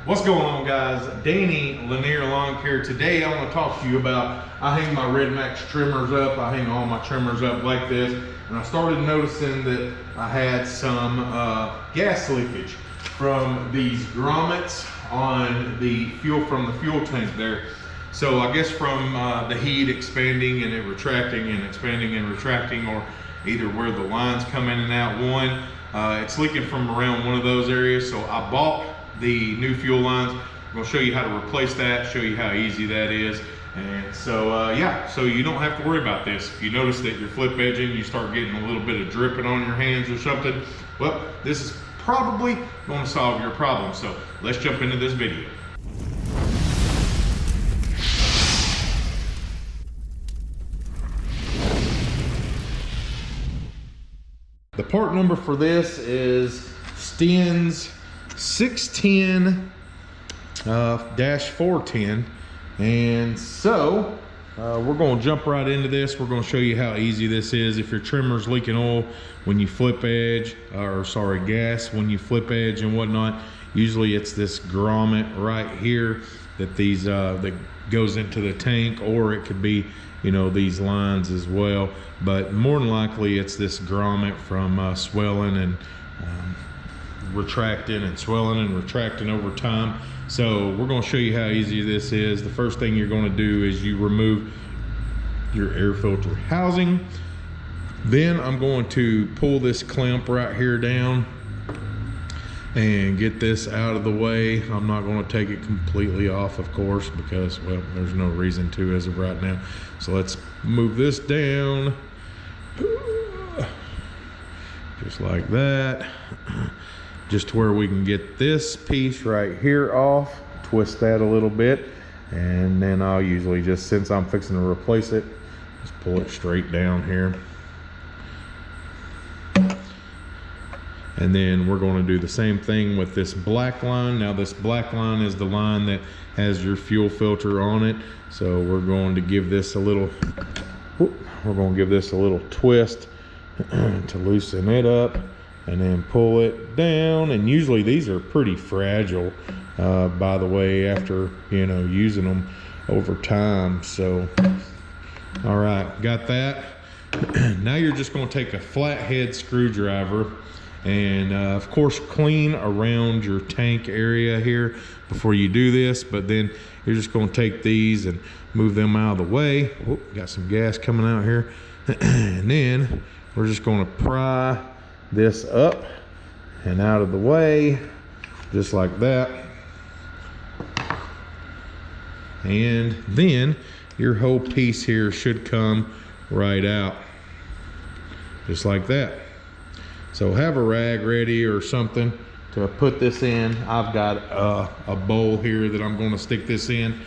What's going on, guys? Danny Lanier Lawn Care. Today I want to talk to you about, I hang my Redmax trimmers up. I hang all my trimmers up like this, and I started noticing that I had some gas leakage from these grommets on the fuel, from the fuel tank there. So I guess from the heat expanding and it retracting and expanding and retracting, or either where the lines come in and out, it's leaking from around one of those areas. So I bought the new fuel lines. I'm going to show you how to replace that, show you how easy that is. And so yeah, so you don't have to worry about this. If you notice that you're flip edging, you start getting a little bit of dripping on your hands or something, well, this is probably going to solve your problem. So let's jump into this video. The part number for this is Sten's 610-410, and so we're going to jump right into this. We're going to show you how easy this is. If your trimmer's leaking oil when you flip edge, or sorry, gas when you flip edge and whatnot, usually it's this grommet right here that that goes into the tank, or it could be, you know, these lines as well, but more than likely it's this grommet from swelling and retracting and swelling and retracting over time. So we're going to show you how easy this is. The first thing you're going to do is you remove your air filter housing. Then I'm going to pull this clamp right here down and get this out of the way. I'm not going to take it completely off, of course, because, well, there's no reason to as of right now. So let's move this down just like that, just to where we can get this piece right here off. Twist that a little bit, and then I'll usually just, since I'm fixing to replace it, just pull it straight down here. And then we're going to do the same thing with this black line. Now this black line is the line that has your fuel filter on it. So we're going to give this a little, twist to loosen it up, and then pull it down. And usually these are pretty fragile, by the way, after, you know, using them over time. So, all right, got that. Now you're just going to take a flathead screwdriver and of course clean around your tank area here before you do this, but then you're just going to take these and move them out of the way. Oh, got some gas coming out here. And then we're just going to pry this up and out of the way, just like that. And then your whole piece here should come right out, just like that. So have a rag ready or something to put this in. I've got a bowl here that I'm going to stick this in.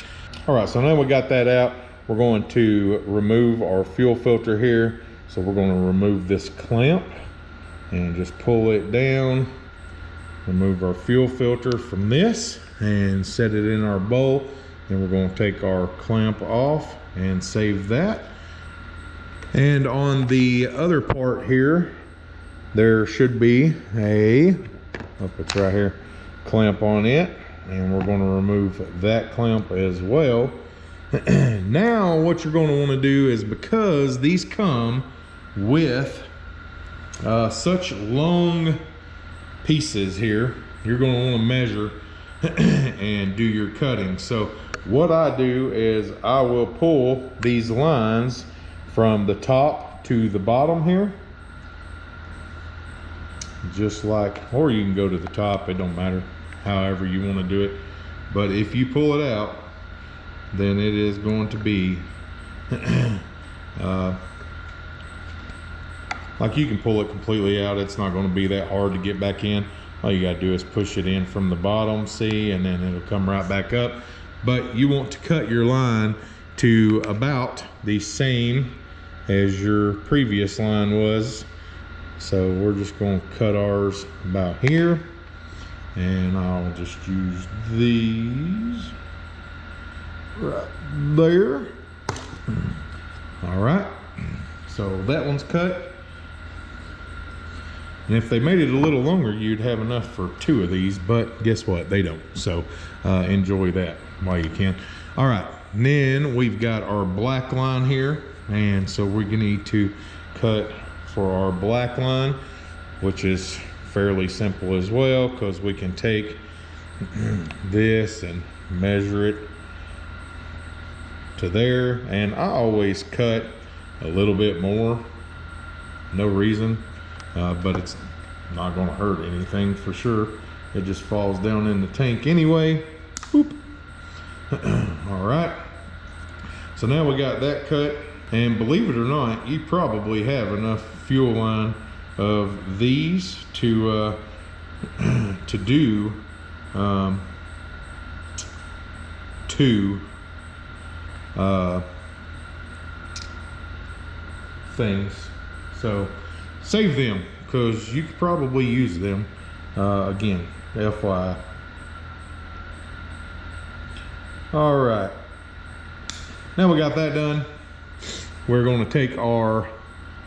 All right, so now we got that out, we're going to remove our fuel filter here. So we're going to remove this clamp and just pull it down, remove our fuel filter from this and set it in our bowl. Then we're going to take our clamp off and save that. And on the other part here, there should be it's right here, clamp on it, and we're going to remove that clamp as well. Now what you're going to want to do is, because these come with such long pieces here, you're going to want to measure and do your cutting. So what I do is I will pull these lines from the top to the bottom here, just like, or you can go to the top, it don't matter, however you want to do it. But if you pull it out, then it is going to be like, you can pull it completely out. It's not going to be that hard to get back in. All you got to do is push it in from the bottom, see, and then it'll come right back up. But you want to cut your line to about the same as your previous line was. So we're just going to cut ours about here, and I'll just use these right there. All right, so that one's cut. And if they made it a little longer, you'd have enough for 2 of these, but guess what? They don't. So enjoy that while you can. All right, and then we've got our black line here. And so we're gonna need to cut for our black line, which is fairly simple as well, because we can take this and measure it to there. And I always cut a little bit more, no reason. But it's not going to hurt anything for sure. It just falls down in the tank anyway. Boop. All right. So now we got that cut. And believe it or not, you probably have enough fuel line of these to do 2 things. So save them, because you could probably use them again, FYI. All right, now we got that done. We're going to take our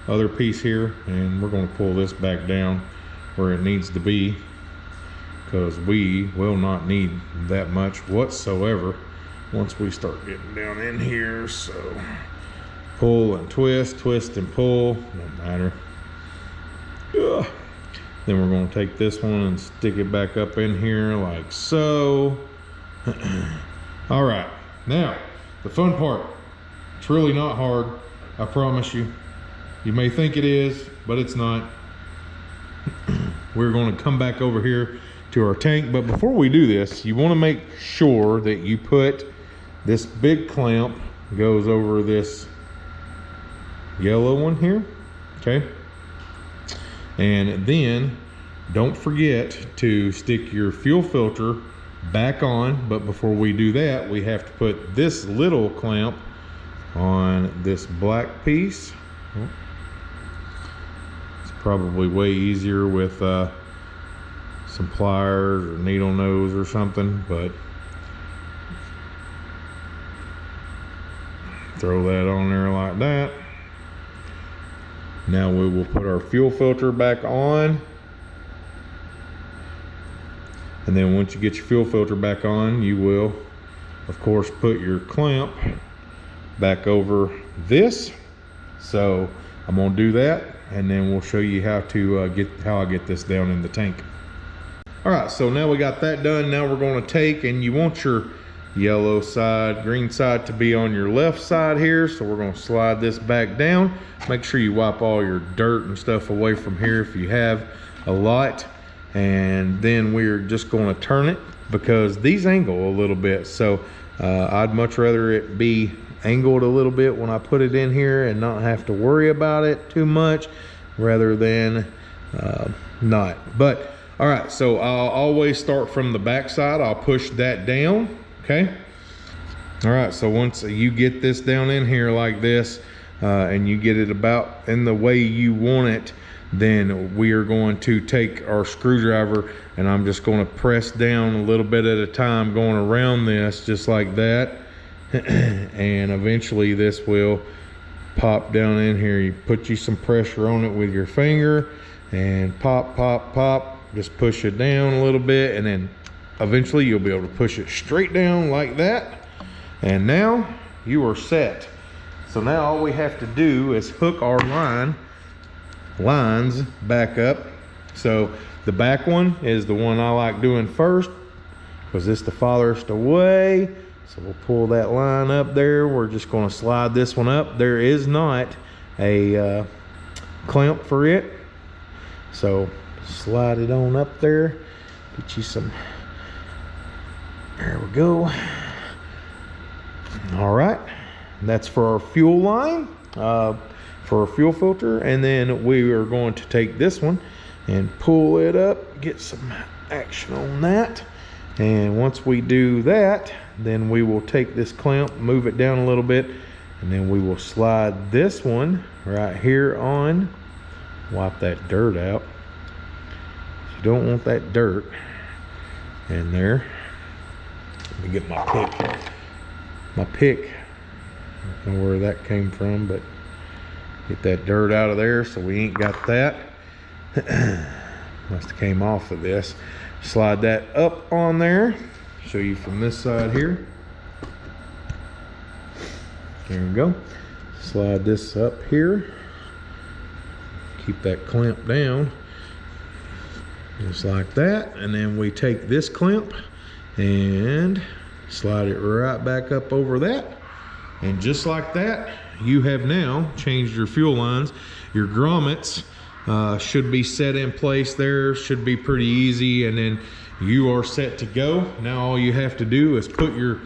other piece here and we're going to pull this back down where it needs to be, because we will not need that much whatsoever once we start getting down in here. So pull and twist, twist and pull, don't matter. Ugh. Then we're going to take this one and stick it back up in here like so. All right, now the fun part. It's really not hard, I promise you. You may think it is, but it's not. We're going to come back over here to our tank, but before we do this, you want to make sure that you put this big clamp goes over this yellow one here, okay? And then don't forget to stick your fuel filter back on, but before we do that, we have to put this little clamp on this black piece. It's probably way easier with some pliers or needle nose or something, but throw that on there like that. Now we will put our fuel filter back on. And then once you get your fuel filter back on, you will, of course, put your clamp back over this. So I'm gonna do that, and then we'll show you how to how I get this down in the tank. All right, so now we got that done. Now we're gonna take, and you want your yellow side, green side to be on your left side here. So we're gonna slide this back down. Make sure you wipe all your dirt and stuff away from here if you have a lot. And then we're just going to turn it, because these angle a little bit. So I'd much rather it be angled a little bit when I put it in here and not have to worry about it too much, rather than not. But all right, so I'll always start from the back side. I'll push that down, okay? All right, so once you get this down in here like this, and you get it about in the way you want it, then we are going to take our screwdriver, and I'm just going to press down a little bit at a time, going around this just like that. And eventually this will pop down in here. You put you some pressure on it with your finger and pop, pop, pop. Just push it down a little bit, and then eventually you'll be able to push it straight down like that. And now you are set. So now all we have to do is hook our lines back up. So the back one is the one I like doing first, because it's the farthest away. So we'll pull that line up there. We're just going to slide this one up. There is not a clamp for it, so slide it on up there. Get you some, there we go. All right, that's for our fuel line, for our fuel filter. And then we are going to take this one and pull it up, get some action on that. And once we do that, then we will take this clamp, move it down a little bit, and then we will slide this one right here on. Wipe that dirt out. You don't want that dirt in there. Let me get my pick. My pick. I don't know where that came from, but get that dirt out of there so we ain't got that. Must have came off of this. Slide that up on there. Show you from this side here. There we go. Slide this up here. Keep that clamp down. Just like that. And then we take this clamp and slide it right back up over that. And just like that, you have now changed your fuel lines. Your grommets should be set in place there. Should be pretty easy. And then you are set to go. Now all you have to do is put your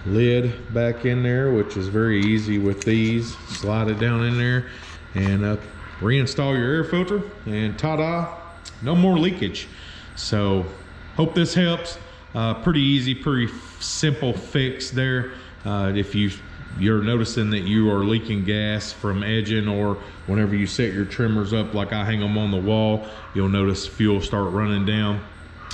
lid back in there, which is very easy with these. Slide it down in there and reinstall your air filter, and ta-da, no more leakage. So hope this helps. Pretty easy, pretty simple fix there. If you're noticing that you are leaking gas from edging, or whenever you set your trimmers up like I hang them on the wall, you'll notice fuel start running down.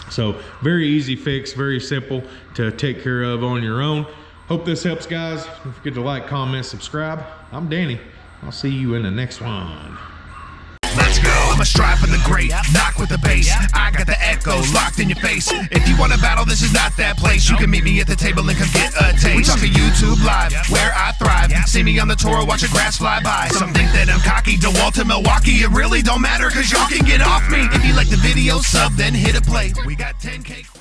So very easy fix, very simple to take care of on your own. Hope this helps, guys. Don't forget to like, comment, subscribe. I'm Danny. I'll see you in the next one. Let's go. I'm a strive for the great, knock with the bass. I got the echoes locked in your face. If you want to battle, this is not that place. You can meet me at the table and come get a taste. We talking YouTube Live, where I thrive. See me on the Toro, watch a grass fly by. Some think that I'm cocky, DeWalt to Milwaukee. It really don't matter, cause y'all can get off me. If you like the video, sub, then hit a play. We got 10K.